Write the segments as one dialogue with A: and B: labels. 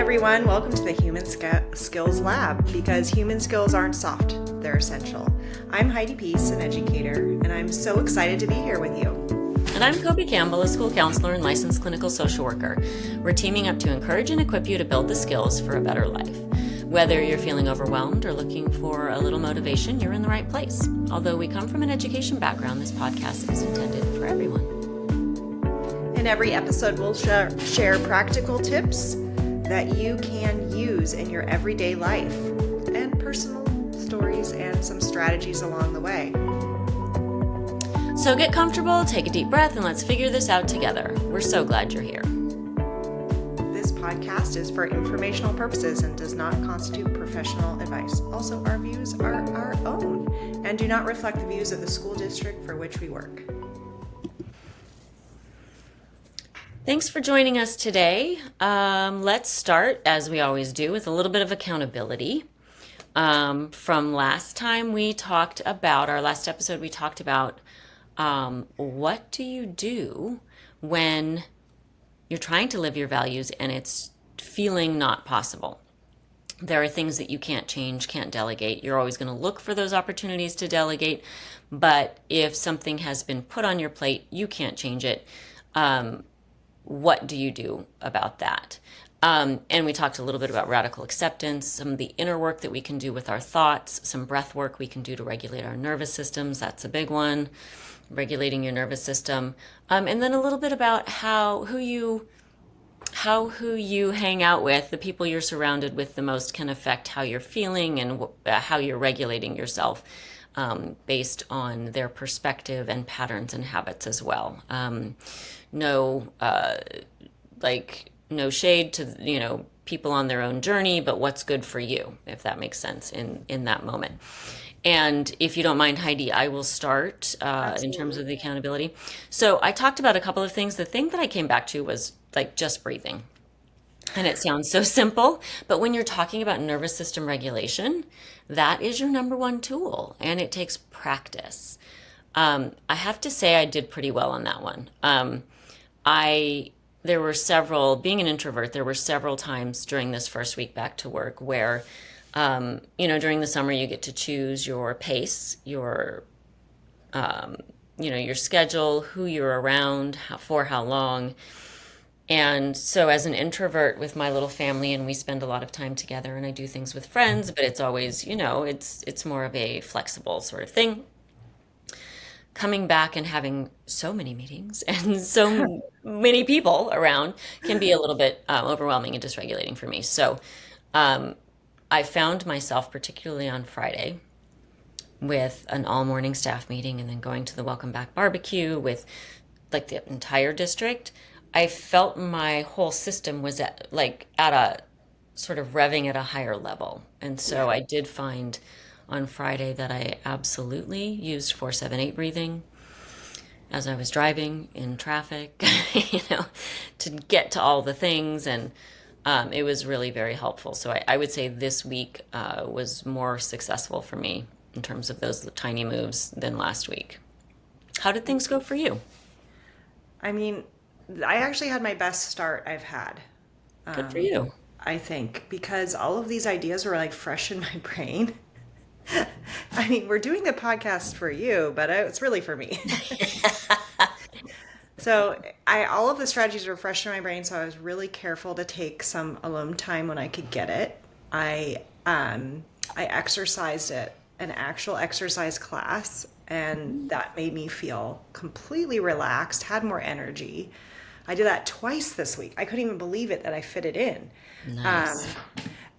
A: everyone. Welcome to the Human Skills Lab, because human skills aren't soft, they're essential. I'm Heidi Peace, an educator, and I'm so excited to be here with you.
B: And I'm Kobe Campbell, a school counselor and licensed clinical social worker. We're teaming up to encourage and equip you to build the skills for a better life. Whether you're feeling overwhelmed or looking for a little motivation, you're in the right place. Although we come from an education background, this podcast is intended for everyone.
A: In every episode, we'll share practical tips that you can use in your everyday life, and personal stories and some strategies along the way.
B: So get comfortable, take a deep breath, and let's figure this out together. We're so glad you're here.
A: This podcast is for informational purposes and does not constitute professional advice. Also, our views are our own and do not reflect the views of the school district for which we work.
B: Thanks for joining us today. Let's start, as we always do, with a little bit of accountability. From last time we talked about, our last episode, we talked about what do you do when you're trying to live your values and it's feeling not possible. There are things that you can't change, can't delegate. You're always going to look for those opportunities to delegate. But if something has been put on your plate, you can't change it. What do you do about that? And we talked a little bit about radical acceptance, some of the inner work that we can do with our thoughts, some breath work we can do to regulate our nervous systems. That's a big one, regulating your nervous system. And then a little bit about who you hang out with, the people you're surrounded with the most, can affect how you're feeling and how you're regulating yourself based on their perspective and patterns and habits as well. No shade to, people on their own journey, but what's good for you, if that makes sense in that moment. And if you don't mind, Heidi, I will start in terms of the accountability. So I talked about a couple of things. The thing that I came back to was just breathing. And it sounds so simple, but when you're talking about nervous system regulation, that is your number one tool, and it takes practice. I have to say I did pretty well on that one. Being an introvert, there were several times during this first week back to work where, during the summer you get to choose your pace, your schedule, who you're around, for how long. And so as an introvert with my little family, and we spend a lot of time together, and I do things with friends, but it's always, it's more of a flexible sort of thing. Coming back and having so many meetings and so many people around can be a little bit overwhelming and dysregulating for me. So I found myself, particularly on Friday, with an all-morning staff meeting and then going to the Welcome Back barbecue with the entire district. I felt my whole system was at a sort of revving at a higher level. And so I did find on Friday that I absolutely used 4-7-8 breathing as I was driving in traffic, to get to all the things. And it was really very helpful. So I would say this week was more successful for me in terms of those tiny moves than last week. How did things go for you?
A: I mean, I actually had my best start I've had.
B: Good for you.
A: I think, because all of these ideas were fresh in my brain. I mean, we're doing the podcast for you, but it's really for me. So all of the strategies were fresh in my brain, so I was really careful to take some alone time when I could get it. I exercised at an actual exercise class, and that made me feel completely relaxed, had more energy. I did that twice this week. I couldn't even believe it that I fit it in.
B: Nice.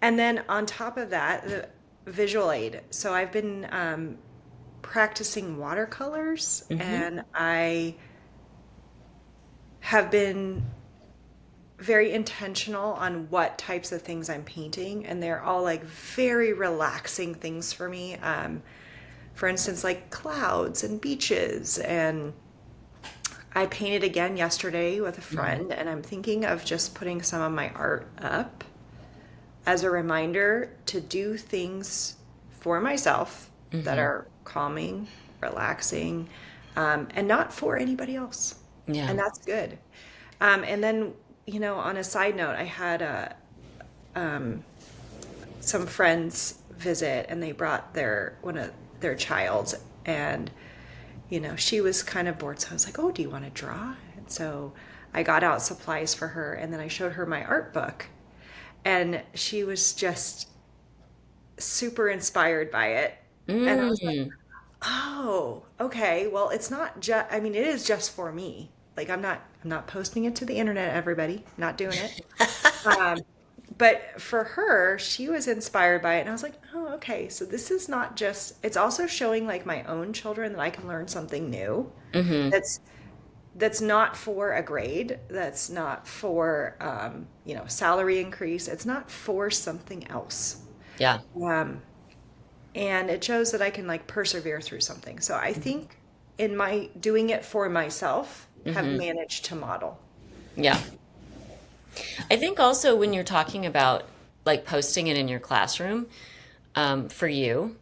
A: And then on top of that, the visual aid. So I've been practicing watercolors, and I have been very intentional on what types of things I'm painting, and they're all very relaxing things for me. For instance, clouds and beaches, and I painted again yesterday with a friend, and I'm thinking of just putting some of my art up as a reminder to do things for myself that are calming, relaxing, and not for anybody else. Yeah. And that's good. And then, on a side note, I had some friends visit, and they brought one of their child, and she was kind of bored, so I was like, oh, do you want to draw? And so I got out supplies for her, and then I showed her my art book, and she was just super inspired by it. And I was like,
B: Mm.
A: oh, okay, well, it's not just, I mean, it is just for me. Like, I'm not posting it to the internet, everybody, not doing it. um, but for her, she was inspired by it, and I was like, oh, okay, so this is not just, it's also showing like my own children that I can learn something new
B: Hmm.
A: that's that's not for a grade, that's not for salary increase, it's not for something else.
B: Yeah.
A: um, and it shows that I can like persevere through something. So I think in my doing it for myself, have
B: Hmm.
A: managed to model.
B: Yeah. I think also when you're talking about like posting it in your classroom, for you,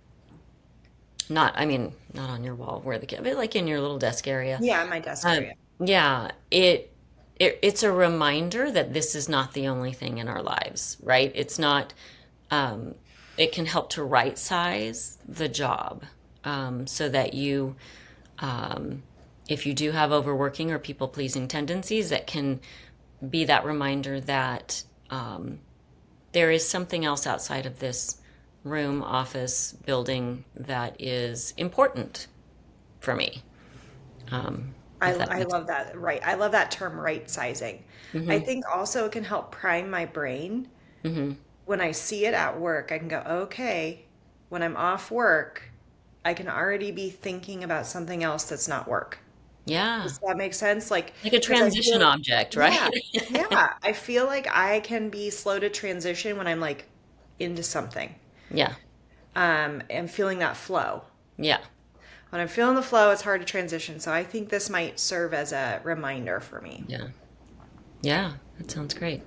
B: not, I mean, not on your wall where the kid, but like in your little desk area.
A: Yeah, in my desk
B: Um,
A: area.
B: yeah, it's a reminder that this is not the only thing in our lives, right? It's not, um, it can help to right size the job, so that you, um, if you do have overworking or people pleasing tendencies, that can be that reminder that, there is something else outside of this room, office, building that is important for me.
A: I,
B: If that
A: I
B: makes
A: love that. Right. I love that term, right sizing. I
B: sense.
A: think also it can help prime my brain.
B: Hmm. Hmm.
A: When I see it at work, I can go, okay, when I'm off work, I can already be thinking about something else that's not work.
B: Yeah.
A: Does that make sense? Like,
B: Like a
A: because I
B: transition
A: feel,
B: object,
A: yeah,
B: right?
A: yeah, I feel like I can be slow to transition when I'm like into something.
B: Yeah.
A: And feeling that flow.
B: Yeah.
A: When I'm feeling the flow, it's hard to transition. So I think this might serve as a reminder for me.
B: Yeah. Yeah. That sounds great.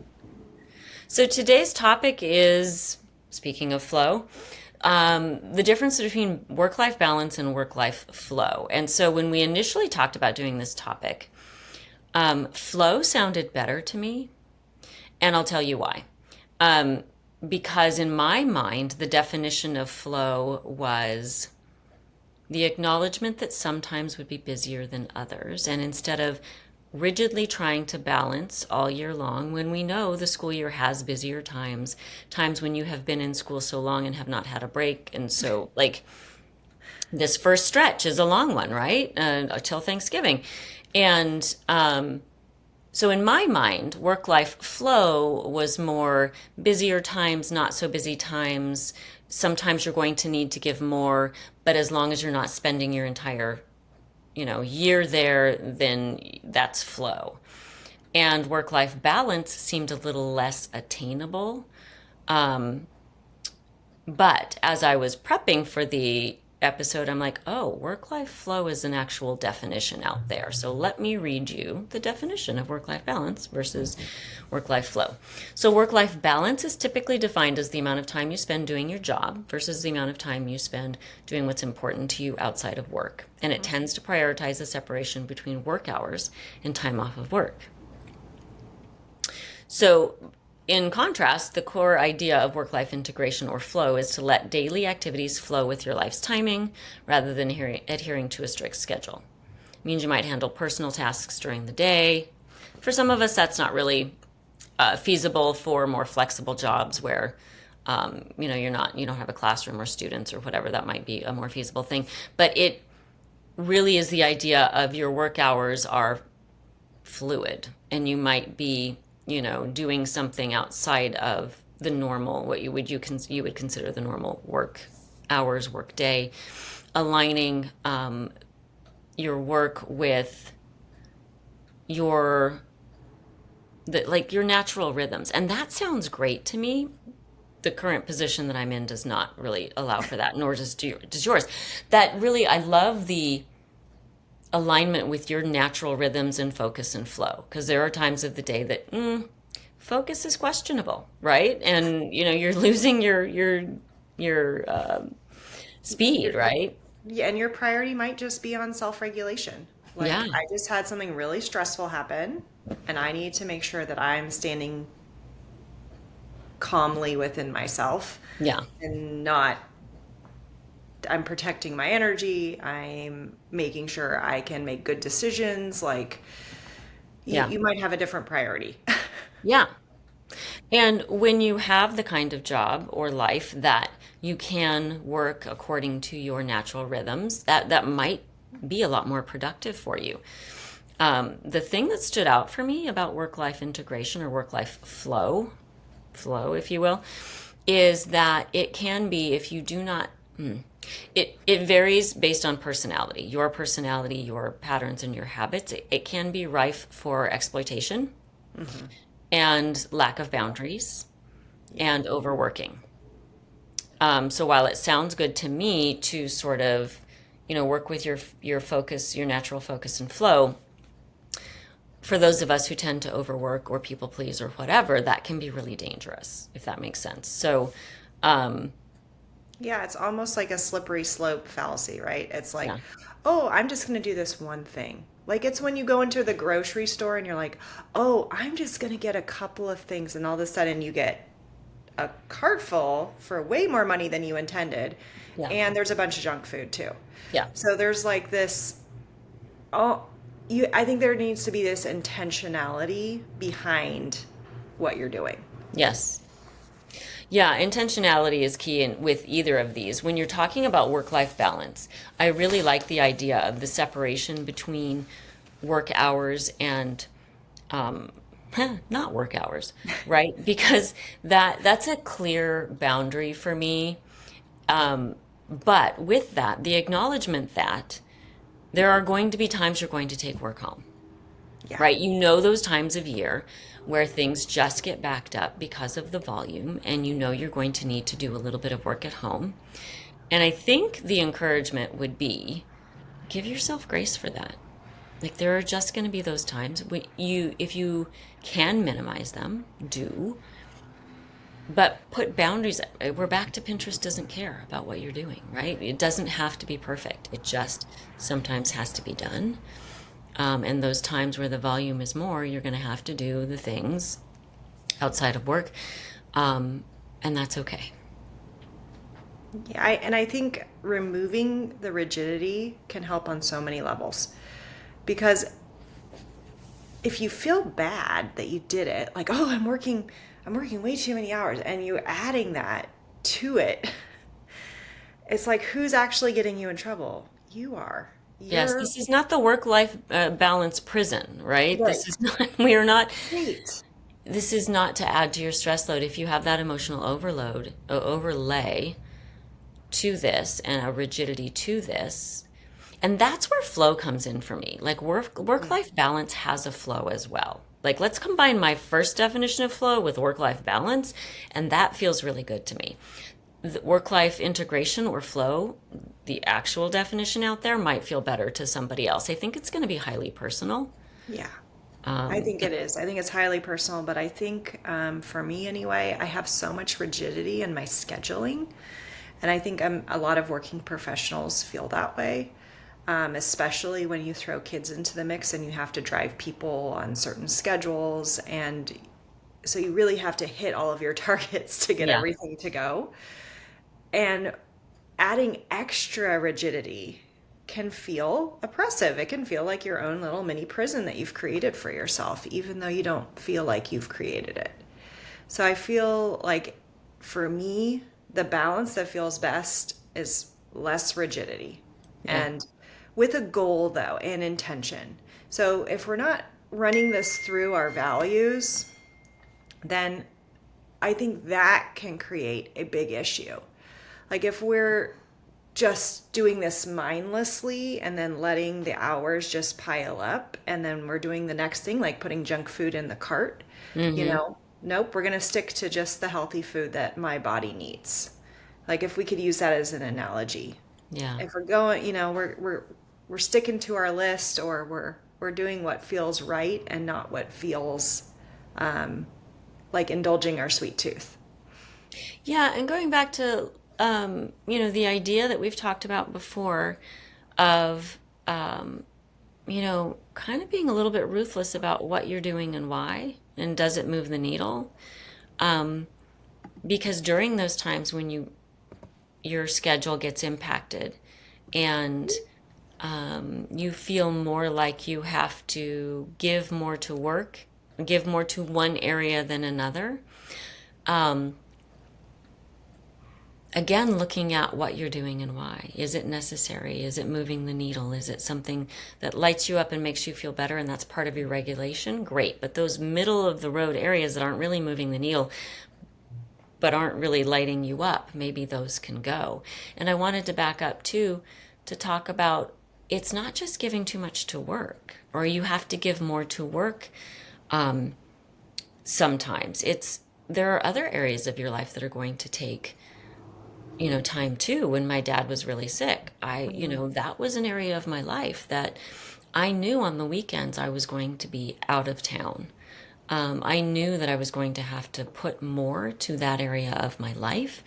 B: So today's topic is, speaking of flow, the difference between work-life balance and work-life flow. And so when we initially talked about doing this topic, flow sounded better to me, and I'll tell you why. Um, because in my mind, the definition of flow was the acknowledgement that sometimes would be busier than others. And instead of rigidly trying to balance all year long, when we know the school year has busier times, times when you have been in school so long and have not had a break. And so, like, this first stretch is a long one, right? Until Thanksgiving. And so, in my mind, work life flow was more busier times, not so busy times. Sometimes you're going to need to give more, but as long as you're not spending your entire, year there, then that's flow. And work life balance seemed a little less attainable. But as I was prepping for the episode, I'm like, oh, work life flow is an actual definition out there. So let me read you the definition of work life balance versus work life flow. So, work life balance is typically defined as the amount of time you spend doing your job versus the amount of time you spend doing what's important to you outside of work. And it tends to prioritize the separation between work hours and time off of work. So, in contrast, the core idea of work life integration or flow is to let daily activities flow with your life's timing rather than adhering to a strict schedule. It means you might handle personal tasks during the day. For some of us, that's not really feasible for more flexible jobs where you don't have a classroom or students or whatever. That might be a more feasible thing. But it really is the idea of your work hours are fluid and you might be doing something outside of the normal, what you would consider the normal work hours, work day, aligning your work with your like your natural rhythms. And that sounds great to me. The current position that I'm in does not really allow for that, nor does yours. That really, I love the alignment with your natural rhythms and focus and flow, because there are times of the day that focus is questionable, right? And you're losing your speed,
A: Your,
B: right?
A: yeah, and your priority might just be on self-regulation.
B: Yeah.
A: Like, I just had something really stressful happen, and I need to make sure that I'm standing calmly within myself
B: Yeah.
A: and not, I'm protecting my energy. I'm making sure I can make good decisions. Like
B: Yeah.
A: you might have a different priority.
B: Yeah. And when you have the kind of job or life that you can work according to your natural rhythms, that might be a lot more productive for you. The thing that stood out for me about work-life integration or work-life flow, if you will, is that it can be if you do not. It varies based on personality, your patterns, and your habits. It can be rife for exploitation
A: Hmm.
B: and lack of boundaries
A: Yeah.
B: and overworking. So while it sounds good to me to sort of, work with your focus, your natural focus and flow, for those of us who tend to overwork or people please or whatever, that can be really dangerous, if that makes sense. So, um,
A: Yeah, it's almost like a slippery slope fallacy, right? It's like,
B: yeah,
A: oh, I'm just going to do this one thing. Like it's when you go into the grocery store and you're like, oh, I'm just going to get a couple of things. And all of a sudden you get a cart full for way more money than you intended.
B: yeah,
A: And there's a bunch of junk food too.
B: yeah,
A: So there's like this, oh, I think there needs to be this intentionality behind what you're doing.
B: yes. Yeah, intentionality is key with either of these. When you're talking about work-life balance, I really like the idea of the separation between work hours and not work hours, right? Because that's a clear boundary for me. But with that, the acknowledgement that there are going to be times you're going to take work home,
A: Yeah.
B: right? You know those times of year where things just get backed up because of the volume, and you know you're going to need to do a little bit of work at home. And I think the encouragement would be give yourself grace for that. Like there are just going to be those times when if you can minimize them, do, but put boundaries. We're back to Pinterest doesn't care about what you're doing, right? It doesn't have to be perfect. It just sometimes has to be done. And those times where the volume is more, you're going to have to do the things outside of work. And that's okay.
A: Yeah, and I think removing the rigidity can help on so many levels. Because if you feel bad that you did it, like, oh, I'm working way too many hours, and you're adding that to it, it's like who's actually getting you in trouble? You are.
B: Yes,
A: You're
B: this is not the work-life balance prison, right?
A: right.
B: This is not, we are not,
A: Great.
B: this is not to add to your stress load. If you have that emotional overlay to this and a rigidity to this, and that's where flow comes in for me. Like work-life balance has a flow as well. Like let's combine my first definition of flow with work-life balance, and that feels really good to me. The work-life integration or flow, the actual definition out there might feel better to somebody else. I think it's going to be highly personal.
A: Yeah. I
B: Um,
A: think it is. I think it's highly personal, but I think for me anyway, I have so much rigidity in my scheduling. And I think a lot of working professionals feel that way, especially when you throw kids into the mix and you have to drive people on certain schedules. And so you really have to hit all of your targets to get
B: yeah,
A: everything to go. And adding extra rigidity can feel oppressive. It can feel like your own little mini prison that you've created for yourself, even though you don't feel like you've created it. So I feel like for me, the balance that feels best is less rigidity
B: yeah,
A: and with a goal, though, and intention. So if we're not running this through our values, then I think that can create a big issue. Like if we're just doing this mindlessly and then letting the hours just pile up and then we're doing the next thing like putting junk food in the cart,
B: mm-hmm,
A: nope, we're going to stick to just the healthy food that my body needs. Like if we could use that as an analogy.
B: yeah.
A: If we're going, we're sticking to our list or we're doing what feels right and not what feels like indulging our sweet tooth.
B: Yeah, and going back to the idea that we've talked about before of kind of being a little bit ruthless about what you're doing and why, and does it move the needle? because during those times when your schedule gets impacted and you feel more like you have to give more to work, give more to one area than another. Um, Again, looking at what you're doing and why. Is it necessary? Is it moving the needle? Is it something that lights you up and makes you feel better and that's part of your regulation? Great. But those middle of the road areas that aren't really moving the needle but aren't really lighting you up, maybe those can go. And I wanted to back up too to talk about it's not just giving too much to work or you have to give more to work sometimes. It's there are other areas of your life that are going to take time too. When my dad was really sick,
A: Mhm.
B: that was an area of my life that I knew on the weekends I was going to be out of town. I knew that I was going to have to put more to that area of my life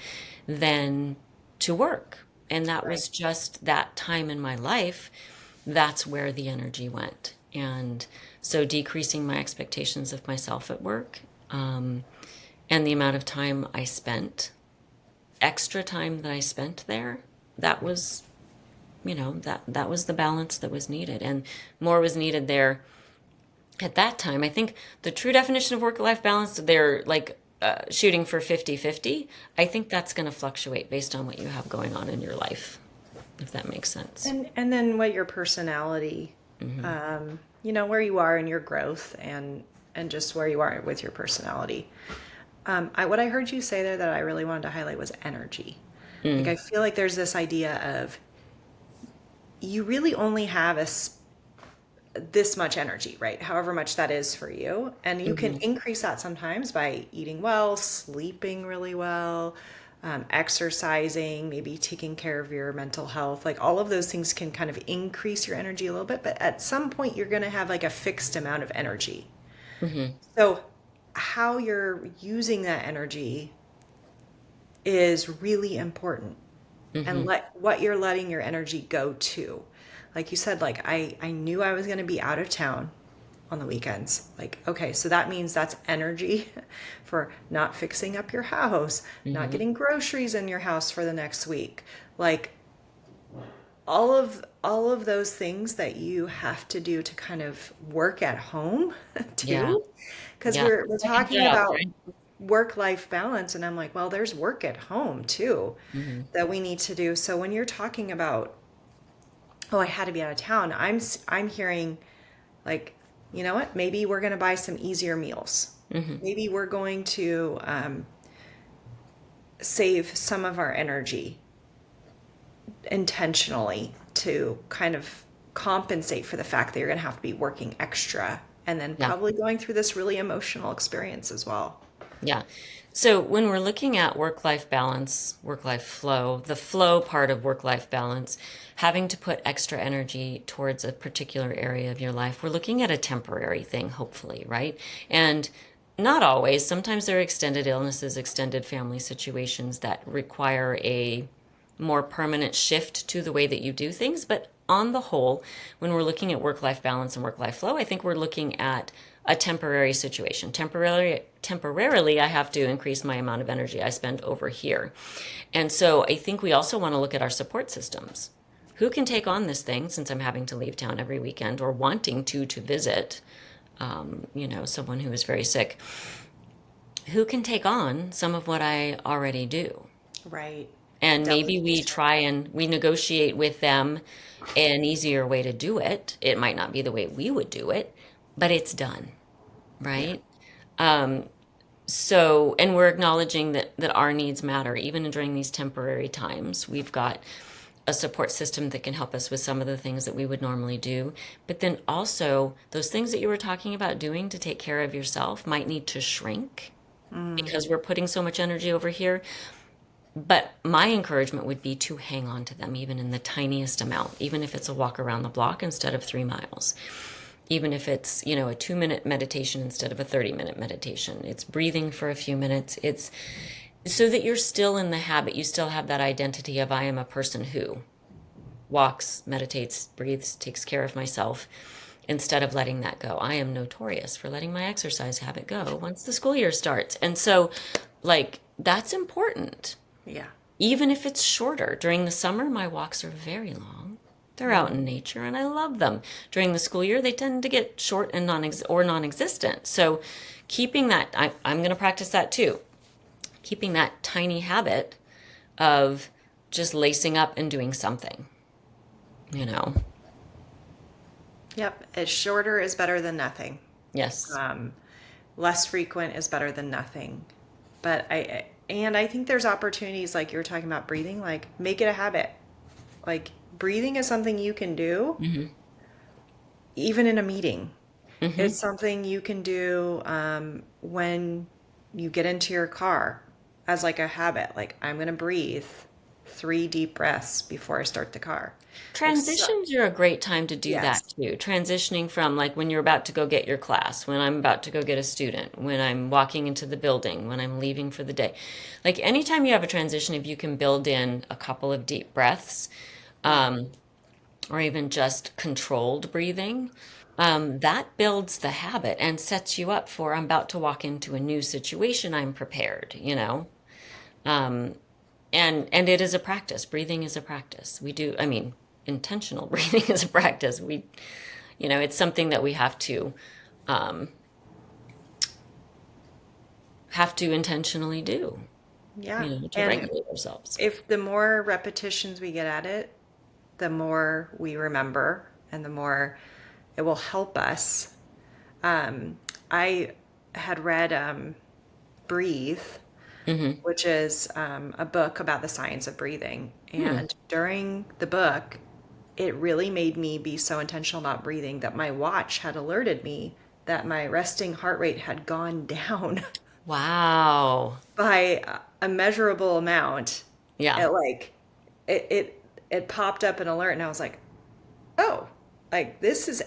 B: than to work. And that
A: Right.
B: was just that time in my life. That's where the energy went. And so decreasing my expectations of myself at work, and the amount of time I spent, extra time that I spent there, that was, that was the balance that was needed. And more was needed there at that time. I think the true definition of work-life balance, they're like shooting for 50-50. I think that's going to fluctuate based on what you have going on in your life, if that makes sense.
A: And then what your personality,
B: Hmm.
A: where you are in your growth and just where you are with your personality. What I heard you say there that I really wanted to highlight was energy. Like
B: Mm.
A: I feel like there's this idea of you really only have this much energy, right? However much that is for you. And you can
B: Hmm.
A: increase that sometimes by eating well, sleeping really well, exercising, maybe taking care of your mental health. Like all of those things can kind of increase your energy a little bit. But at some point, you're going to have like a fixed amount of energy.
B: Hmm.
A: So, how you're using that energy is really important and
B: Hmm.
A: let what you're letting your energy go to. Like you said, like I knew I was going to be out of town on the weekends. Like, okay, so that means that's energy for not fixing up your house, not
B: Hmm.
A: getting groceries in your house for the next week. Like all of those things that you have to do to kind of work at home
B: Yeah.
A: too. Because
B: Yeah.
A: we're
B: Second
A: talking
B: jobs,
A: about
B: right?
A: work-life balance and I'm like, well, there's work at home too
B: Hmm.
A: that we need to do. So when you're talking about, oh, I had to be out of town, I'm hearing like, you know what? Maybe we're going to buy some easier meals.
B: Hmm.
A: Maybe we're going to save some of our energy intentionally to kind of compensate for the fact that you're going to have to be working extra and then
B: Yeah.
A: probably going through this really emotional experience as well.
B: Yeah. So when we're looking at work-life balance, work-life flow, the flow part of work-life balance, having to put extra energy towards a particular area of your life, we're looking at a temporary thing, hopefully, right? And not always. Sometimes there are extended illnesses, extended family situations that require a more permanent shift to the way that you do things. But on the whole, when we're looking at work-life balance and work-life flow, I think we're looking at a temporary situation. Temporarily, I have to increase my amount of energy I spend over here. And so I think we also want to look at our support systems. Who can take on this thing since I'm having to leave town every weekend or wanting to visit, someone who is very sick? Who can take on some of what I already do?
A: Right.
B: And maybe we
A: Delegation.
B: try and we negotiate with them an easier way to do it. It might not be the way we would do it, but it's done,
A: Yeah.
B: right? So, and we're acknowledging that our needs matter even during these temporary times. We've got a support system that can help us with some of the things that we would normally do. But then also, those things that you were talking about doing to take care of yourself might need to shrink
A: Mm.
B: because we're putting so much energy over here. But my encouragement would be to hang on to them, even in the tiniest amount, even if it's a walk around the block instead of 3 miles, even if it's, a 2 minute meditation instead of a 30-minute meditation. It's breathing for a few minutes. It's so that you're still in the habit, you still have that identity of I am a person who walks, meditates, breathes, takes care of myself instead of letting that go. I am notorious for letting my exercise habit go once the school year starts. And so, like, that's important.
A: Yeah.
B: Even if it's shorter. During the summer, my walks are very long. They're out in nature and I love them. During the school year, they tend to get short and non-existent. So keeping that, I'm going to practice that too. Keeping that tiny habit of just lacing up and doing something, you know?
A: Yep. It's shorter is better than nothing.
B: Yes.
A: Um, Less frequent is better than nothing. But I think there's opportunities like you were talking about breathing, like make it a habit. Like breathing is something you can do
B: Hmm.
A: even in a meeting.
B: Hmm.
A: It's something you can do when you get into your car as like a habit. Like I'm going to breathe 3 deep breaths before I start the car. Like so,
B: Transitions are a great time to do that
A: yes.
B: too. Transitioning from like when you're about to go get your class, when I'm about to go get a student, when I'm walking into the building, when I'm leaving for the day. Like anytime you have a transition, if you can build in a couple of deep breaths,
A: Yeah.
B: um, or even just controlled breathing, that builds the habit and sets you up for I'm about to walk into a new situation, I'm prepared, you know? Um, and it is a practice. Breathing is a practice. We do, I mean, intentional breathing is a practice. It's something that we um, have to intentionally do,
A: Yeah.
B: to
A: And
B: regulate ourselves.
A: if the more repetitions we get at it, the more we remember and the more it will help us. I had read Breathe,
B: Hmm.
A: which is a book about the science of breathing.
B: Hmm.
A: And during the book, it really made me be so intentional about breathing that my watch had alerted me that my resting heart rate had gone down
B: Wow.
A: by a measurable amount.
B: Yeah.
A: It like it popped up an alert, and I was like, oh, like this is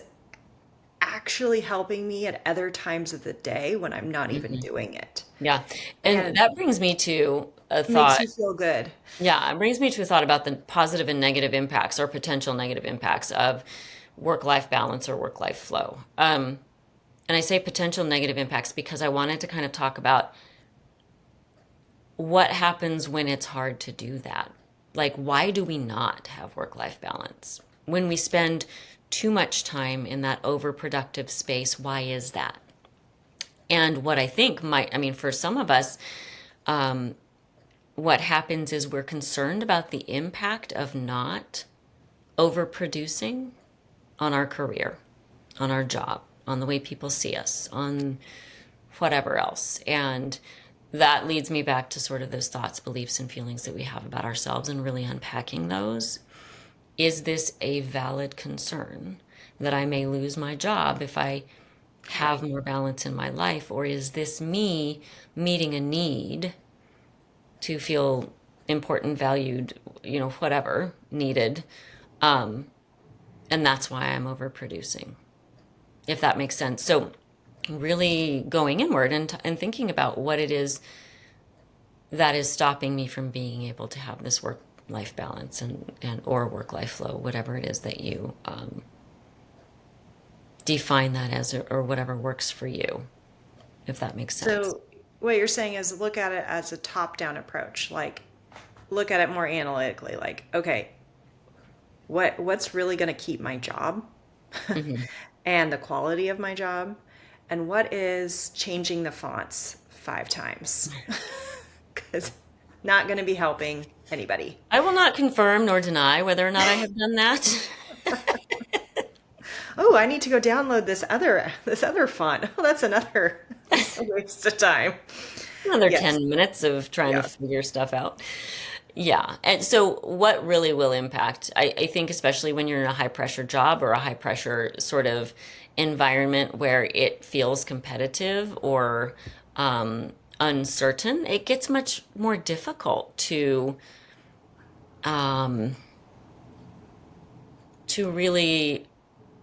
A: actually helping me at other times of the day when I'm not even
B: Hmm.
A: doing it.
B: Yeah. And
A: And
B: that brings me to a
A: it makes
B: thought.
A: you feel good.
B: Yeah, it brings me to a thought about the positive and negative impacts or potential negative impacts of work-life balance or work-life flow. And I say potential negative impacts because I wanted to kind of talk about what happens when it's hard to do that. Like, why do we not have work-life balance? When we spend too much time in that overproductive space, why is that? And what I think might, I mean, for some of us, what happens is we're concerned about the impact of not overproducing on our career, on our job, on the way people see us, on whatever else. And that leads me back to sort of those thoughts, beliefs, and feelings that we have about ourselves and really unpacking those. Is this a valid concern that I may lose my job if I have
A: Right.
B: more balance in my life? Or is this me meeting a need to feel important, valued, whatever needed? And that's why I'm overproducing, if that makes sense. So, really going inward and thinking about what it is that is stopping me from being able to have this work life balance and or work life flow, whatever it is that you define that as, or whatever works for you, if that makes sense.
A: So what you're saying is look at it as a top-down approach. Like look at it more analytically. Like, okay, what's really going to keep my job
B: Hmm.
A: and the quality of my job? And what is changing the fonts 5 times? Because not going to be helping anybody.
B: I will not confirm nor deny whether or not I have done that.
A: Oh, I need to go download this other font. Oh, that's another waste of time.
B: Another
A: Yes.
B: 10 minutes of trying to
A: Yeah.
B: figure stuff out. Yeah. And so, what really will impact, I think, especially when you're in a high pressure job or a high pressure sort of environment where it feels competitive or uncertain, it gets much more difficult um, to really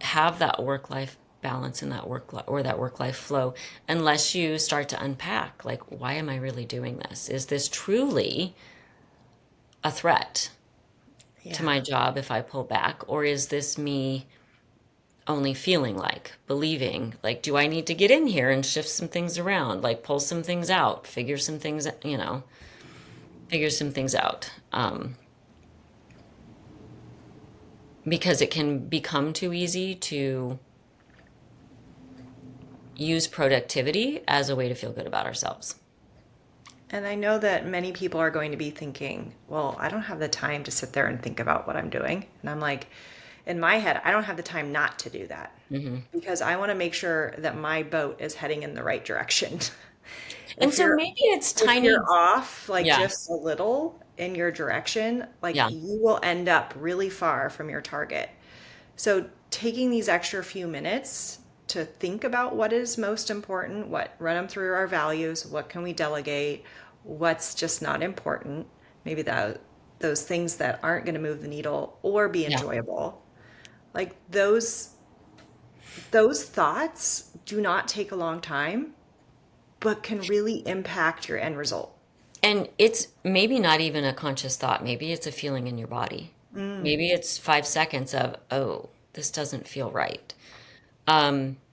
B: have that work life balance and that or that work life flow unless you start to unpack like, why am I really doing this? Is this truly a threat to
A: Yeah.
B: my job if I pull back? Or is this me only feeling like, believing, like, do I need to get in here and shift some things around, like pull some things out, figure some things out. Because it can become too easy to use productivity as a way to feel good about ourselves.
A: And I know that many people are going to be thinking, well, I don't have the time to sit there and think about what I'm doing. And I'm like, in my head, I don't have the time not to do that
B: Hmm.
A: because I want to make sure that my boat is heading in the right direction.
B: And
A: If
B: so
A: you're
B: maybe it's
A: if
B: tiny.
A: you're off like
B: Yeah.
A: just a little in your direction, like
B: Yeah.
A: you will end up really far from your target. So taking these extra few minutes to think about what is most important, what run them through our values, what can we delegate, what's just not important, maybe that those things that aren't going to move the needle or be
B: Yeah.
A: enjoyable. Like those thoughts do not take a long time, but can really impact your end result.
B: And it's maybe not even a conscious thought. Maybe it's a feeling in your body.
A: Mm,
B: Maybe it's 5 seconds of, oh, this doesn't feel right.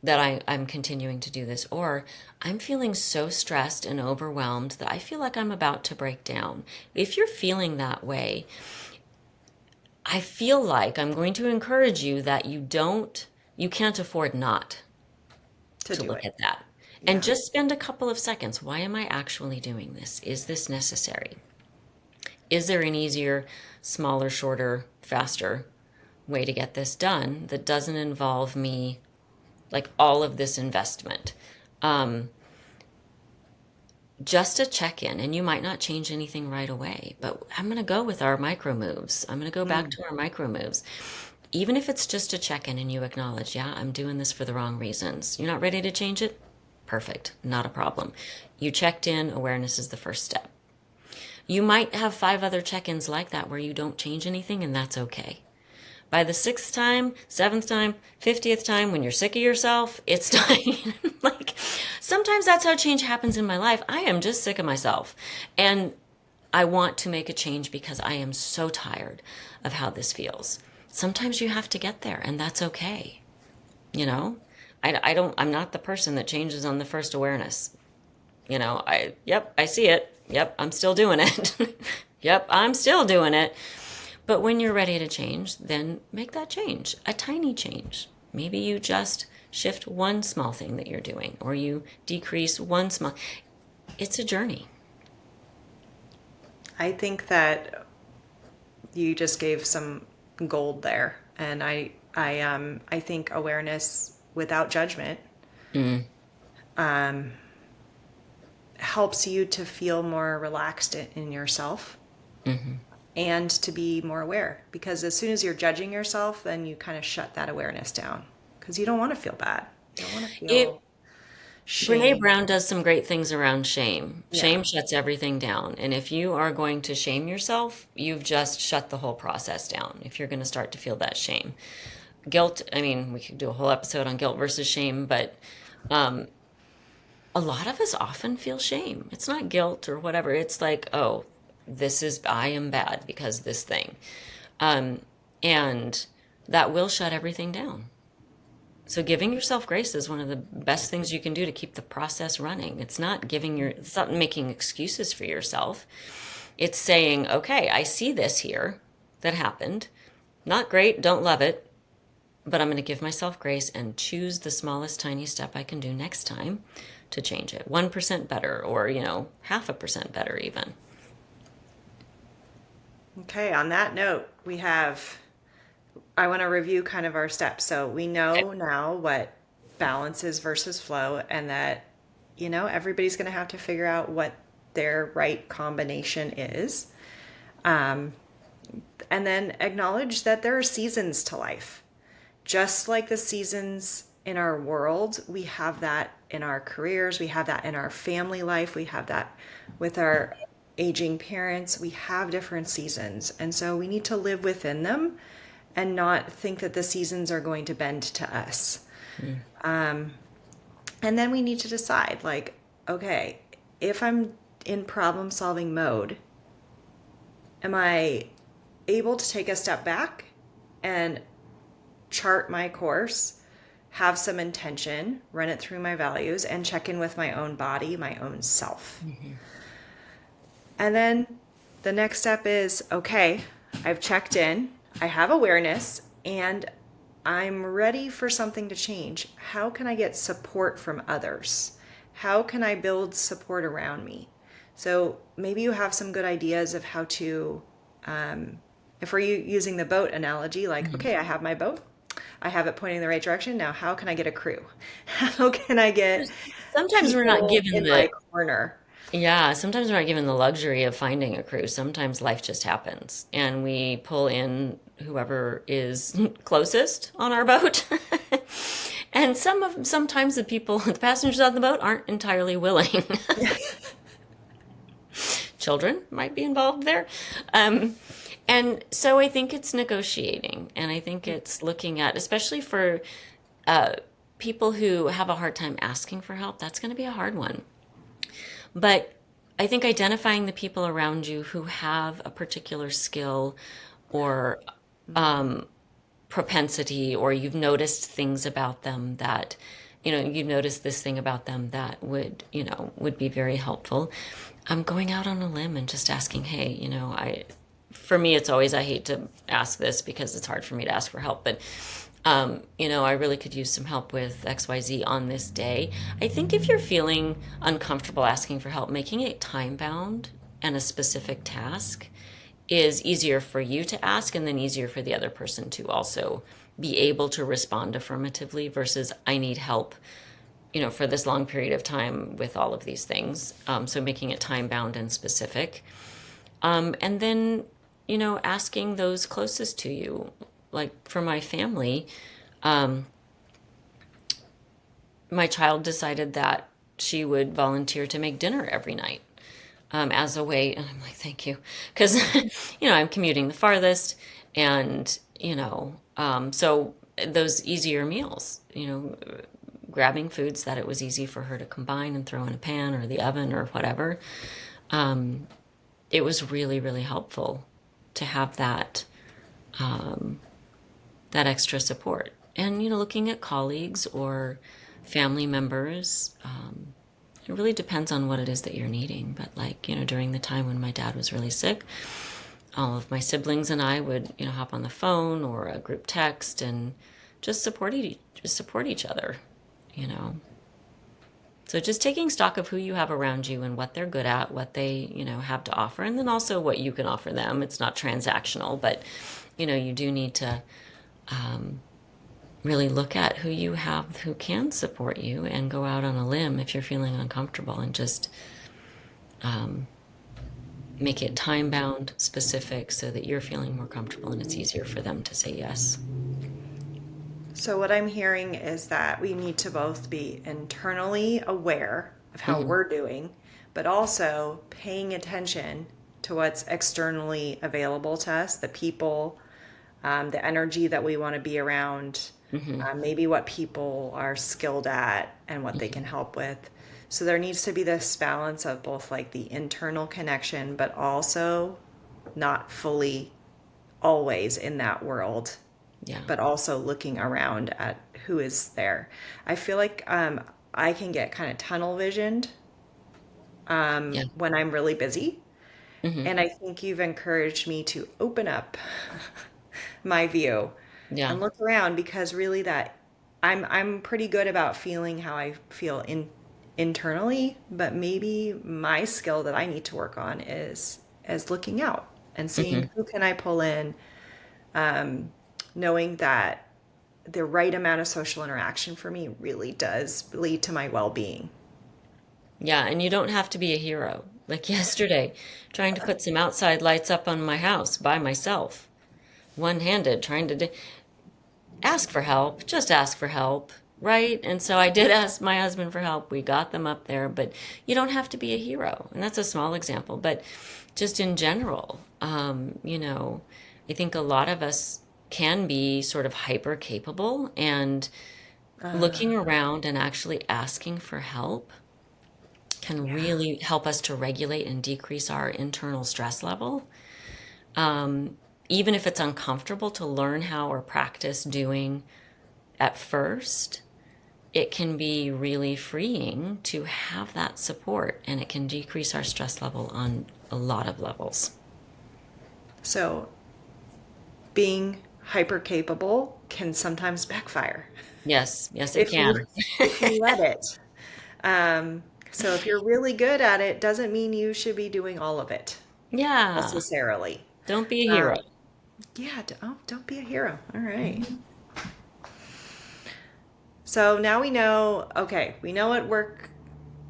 B: That I'm continuing to do this. Or I'm feeling so stressed and overwhelmed that I feel like I'm about to break down. If you're feeling that way, I feel like I'm going to encourage you that you can't afford not
A: to
B: to
A: do
B: look
A: it.
B: at that. And
A: Yeah.
B: just spend a couple of seconds. Why am I actually doing this? Is this necessary? Is there an easier, smaller, shorter, faster way to get this done that doesn't involve me like all of this investment? Um, just a check in, and you might not change anything right away, but I'm going to go with our micro moves. I'm going to go back
A: Mm.
B: to our micro moves. Even if it's just a check in and you acknowledge, yeah, I'm doing this for the wrong reasons. You're not ready to change it? Perfect. Not a problem. You checked in, awareness is the first step. You might have 5 other check ins like that where you don't change anything, and that's okay. By the 6th time, 7th time, 50th time, when you're sick of yourself, it's time. Like, sometimes that's how change happens in my life. I am just sick of myself. And I want to make a change because I am so tired of how this feels. Sometimes you have to get there, and that's okay. You know, I'm not the person that changes on the first awareness. Yep, I see it. Yep, I'm still doing it. Yep, I'm still doing it. But when you're ready to change, then make that change, a tiny change. Maybe you just shift one small thing that you're doing, or you decrease one small. It's a journey.
A: I think that you just gave some gold there, and I think awareness without judgment
B: Mm,
A: helps you to feel more relaxed in yourself
B: hmm.
A: and to be more aware, because as soon as you're judging yourself, then you kind of shut that awareness down because you don't want to feel bad, you don't want to
B: It
A: feel
B: Brene
A: shame.
B: Brown does some great things around shame.
A: Yeah.
B: Shame shuts everything down. And if you are going to shame yourself, you've just shut the whole process down. If you're going to start to feel that shame. Guilt, I mean, we could do a whole episode on guilt versus shame, but a lot of us often feel shame. It's not guilt or whatever. It's like, oh, I am bad because this thing. Um, and that will shut everything down. So giving yourself grace is one of the best things you can do to keep the process running. It's not making excuses for yourself. It's saying, okay, I see this here that happened. Not great, don't love it, but I'm going to give myself grace and choose the smallest tiny step I can do next time to change it. 1% better, or, half a percent better even.
A: Okay, on that note, I want to review kind of our steps. So we
B: Okay.
A: know now what balance is versus flow, and that, everybody's going to have to figure out what their right combination is. And then acknowledge that there are seasons to life. Just like the seasons in our world, we have that in our careers, we have that in our family life, we have that with our aging parents. We have different seasons. And so we need to live within them and not think that the seasons are going to bend to us.
B: Mm,
A: And then we need to decide like, okay, if I'm in problem solving mode, am I able to take a step back and chart my course have some intention, run it through my values, and check in with my own body, my own self.
B: Mhm.
A: And then the next step is okay, I've checked in, I have awareness, and I'm ready for something to change. How can I get support from others? How can I build support around me? So maybe you have some good ideas of how to, if we're using the boat analogy, like,
B: Mhm.
A: okay, I have my boat, I have it pointing in the right direction. Now, how can I get a crew? How can I get
B: Sometimes we're not
A: people
B: given
A: in my
B: the
A: corner?
B: Yeah, sometimes we're not given the luxury of finding a crew. Sometimes life just happens and we pull in whoever is closest on our boat. And sometimes the people, the passengers on the boat aren't entirely willing. Children might be involved there. Um, and so I think it's negotiating, and I think it's looking at, especially for uh, people who have a hard time asking for help, that's going to be a hard one. But I think identifying the people around you who have a particular skill or propensity, or you've noticed things about them that, you've noticed this thing about them that would be very helpful. Going out on a limb and just asking, hey, for me, it's always, I hate to ask this because it's hard for me to ask for help, but I really could use some help with XYZ on this day. I think if you're feeling uncomfortable asking for help, making it time bound and a specific task is easier for you to ask and then easier for the other person to also be able to respond affirmatively versus I need help, for this long period of time with all of these things. So making it time bound and specific. And then, asking those closest to you. Like for my family, my child decided that she would volunteer to make dinner every night as a way. And I'm like, thank you. Because, I'm commuting the farthest. And, so those easier meals, grabbing foods that it was easy for her to combine and throw in a pan or the oven or whatever. It was really, really helpful to have that extra support. And, looking at colleagues or family members, it really depends on what it is that you're needing. But, like, during the time when my dad was really sick, all of my siblings and I would, hop on the phone or a group text and just support each other, you know. So just taking stock of who you have around you and what they're good at, what they, have to offer, and then also what you can offer them. It's not transactional, but, you do need to really look at who you have who can support you and go out on a limb if you're feeling uncomfortable and just make it time bound, specific, so that you're feeling more comfortable and it's easier for them to say yes.
A: So, what I'm hearing is that we need to both be internally aware of how
B: Hmm.
A: we're doing, but also paying attention to what's externally available to us, the people, the energy that we want to be around,
B: Hmm.
A: maybe what people are skilled at and what they can help with. So, there needs to be this balance of both like the internal connection, but also not fully always in that world,
B: Yeah.
A: but also looking around at who is there. I feel like I can get kind of tunnel visioned
B: Yeah.
A: when I'm really busy.
B: Hmm.
A: And I think you've encouraged me to open up my view
B: Yeah.
A: and look around because really that I'm pretty good about feeling how I feel internally, but maybe my skill that I need to work on is looking out and seeing
B: Hmm.
A: who can I pull in, knowing that the right amount of social interaction for me really does lead to my well-being.
B: Yeah. And you don't have to be a hero. Like yesterday, trying to put some outside lights up on my house by myself, one handed, trying to ask for help, just ask for help, right? And so I did ask my husband for help. We got them up there, but you don't have to be a hero. And that's a small example, but just in general, I think a lot of us can be sort of hyper capable, and
A: Uh,
B: looking around and actually asking for help can
A: yeah.
B: really help us to regulate and decrease our internal stress level. Even if it's uncomfortable to learn how or practice doing at first, it can be really freeing to have that support, and it can decrease our stress level on a lot of levels.
A: So being hyper capable can sometimes backfire
B: Yes, yes, it
A: if you
B: can.
A: if you let it. So if you're really good at it, doesn't mean you should be doing all of it
B: Yeah,
A: necessarily.
B: don't be a hero.
A: Um, yeah, don't be a hero. All right.
B: Mhm.
A: So now we know, okay, we know what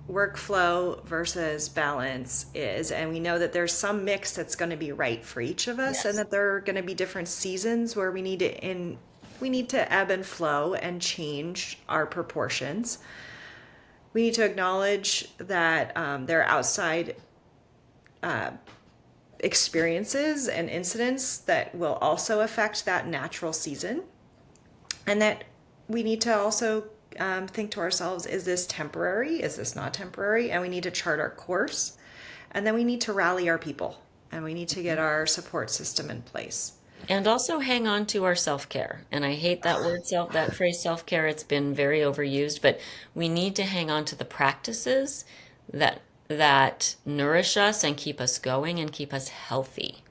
A: workflow versus balance is, and we know that there's some mix that's going to be right for each of us, and
B: Yes.
A: that there are going to be different seasons where we need to ebb and flow and change our proportions. We need to acknowledge that there are outside experiences and incidents that will also affect that natural season, and that we need to also think to ourselves, is this temporary? Is this not temporary? And we need to chart our course. And then we need to rally our people, and we need to get our support system in place.
B: And also hang on to our self-care. And I hate that word that phrase self-care. It's been very overused, but we need to hang on to the practices that nourish us and keep us going and keep us healthy,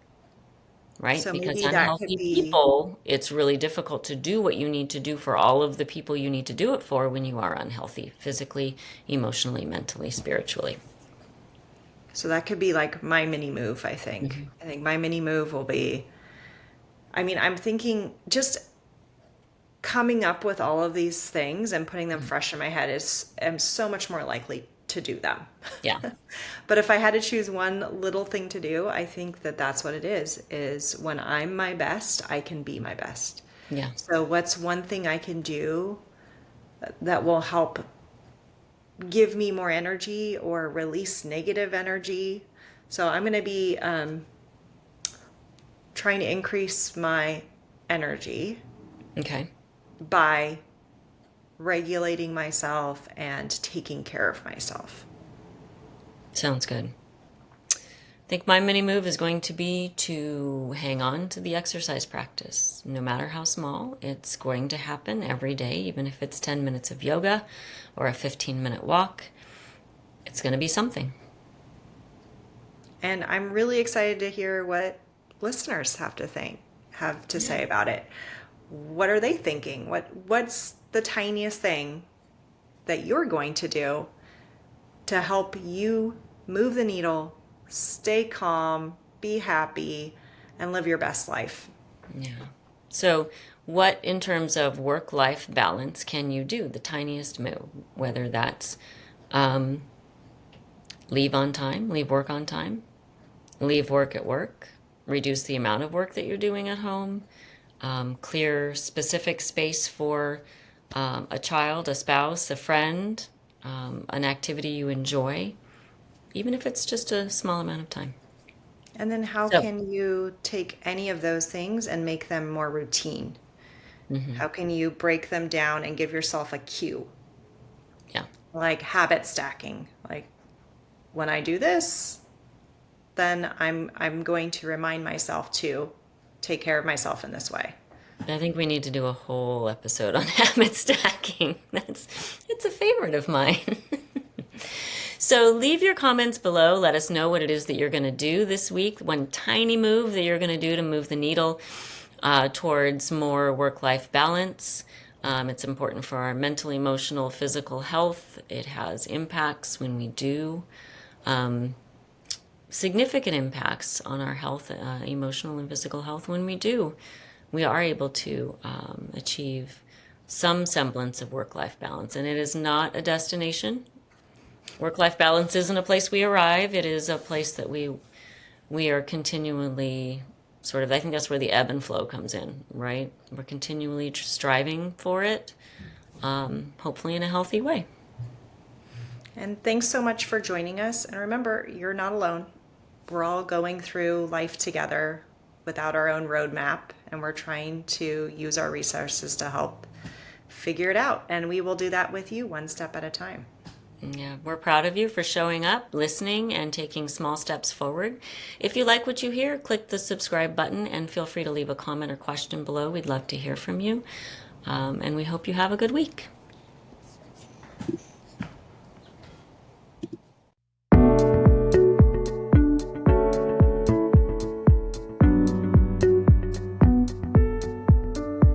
B: right?
A: So
B: Because
A: maybe that could
B: unhealthy
A: be,
B: people, it's really difficult to do what you need to do for all of the people you need to do it for when you are unhealthy, physically, emotionally, mentally, spiritually.
A: so that could be like my mini move, I think.
B: Mhm.
A: I think my mini move will be, I mean, I'm thinking just coming up with all of these things and putting them fresh in my head is am so much more likely to do them.
B: Yeah,
A: But if I had to choose one little thing to do, I think that that's what it is when I'm my best, I can be my best.
B: yeah.
A: So what's one thing I can do that will help give me more energy or release negative energy? So I'm going to be trying to increase my energy
B: Okay.
A: by regulating myself and taking care of myself.
B: Sounds good. I think my mini move is going to be to hang on to the exercise practice. No matter how small, it's going to happen every day, even if it's 10 minutes of yoga or a 15-minute walk. It's going to be something.
A: And I'm really excited to hear what listeners have to
B: Yeah.
A: say about it. What are they thinking? What's the tiniest thing that you're going to do to help you move the needle, stay calm, be happy, and live your best life?
B: Yeah. So, what in terms of work-life balance can you do? The tiniest move, whether that's um, leave on time, leave work on time, leave work at work, reduce the amount of work that you're doing at home, clear specific space for a child, a spouse, a friend, an activity you enjoy, even if it's just a small amount of time.
A: And then how
B: So,
A: can you take any of those things and make them more routine?
B: mhm,
A: How can you break them down and give yourself a cue?
B: yeah,
A: Like habit stacking. Like when I do this, then I'm going to remind myself to take care of myself in this way.
B: I think we need to do a whole episode on habit stacking. It's a favorite of mine. So leave your comments below. Let us know what it is that you're going to do this week. One tiny move that you're going to do to move the needle towards more work-life balance. It's important for our mental, emotional, physical health. It has impacts when we do, significant impacts on our health, emotional and physical health when we do. We are able to achieve some semblance of work-life balance, and it is not a destination. Work-life balance isn't a place we arrive. It is a place that we are continually sort of, I think that's where the ebb and flow comes in, right? We're continually striving for it, hopefully in a healthy way.
A: And thanks so much for joining us. And remember, you're not alone. We're all going through life together without our own roadmap, and we're trying to use our resources to help figure it out. And we will do that with you one step at a time.
B: Yeah, we're proud of you for showing up, listening, and taking small steps forward. If you like what you hear, click the subscribe button and feel free to leave a comment or question below. We'd love to hear from you. And we hope you have a good week.